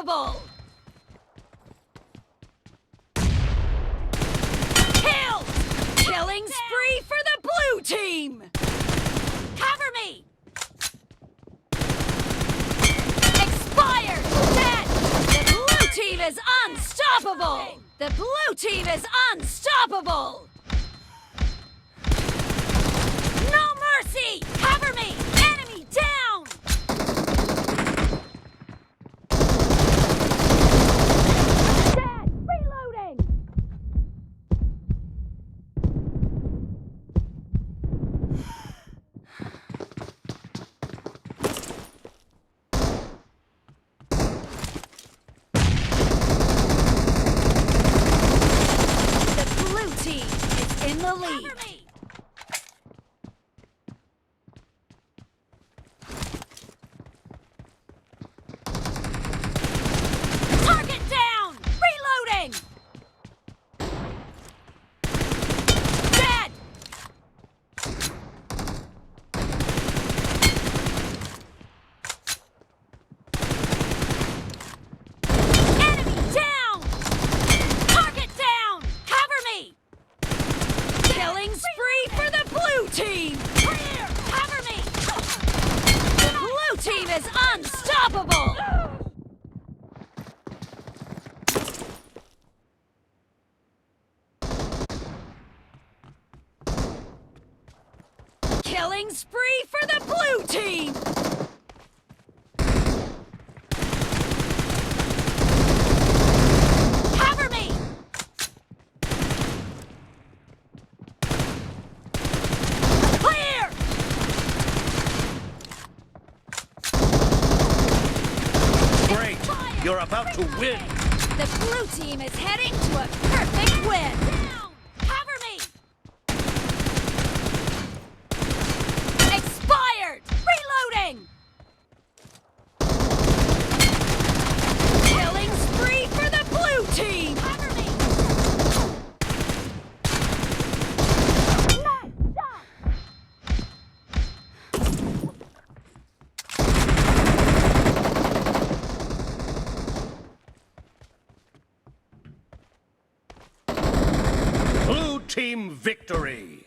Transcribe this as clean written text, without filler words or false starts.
Unstoppable! Kill! Killing spree for the blue team! Cover me! Expired! Dead! The blue team is unstoppable! The blue team is unstoppable! No mercy! Cover me! Enemy down! Dead! Reloading! The blue team is in the lead. Cover me! Target down! Reloading! Dead! Enemy down! Target down! Cover me! Killing spree for the blue team! Clear! Cover me! The blue team is unstoppable! Killing spree for the blue team! Cover me! Clear! Great! You're about to win! The blue team is heading to a perfect win! Down! Cover me! Expired! Reloading! Killing spree for the blue team! Cover me! Nice shot! Blue team victory!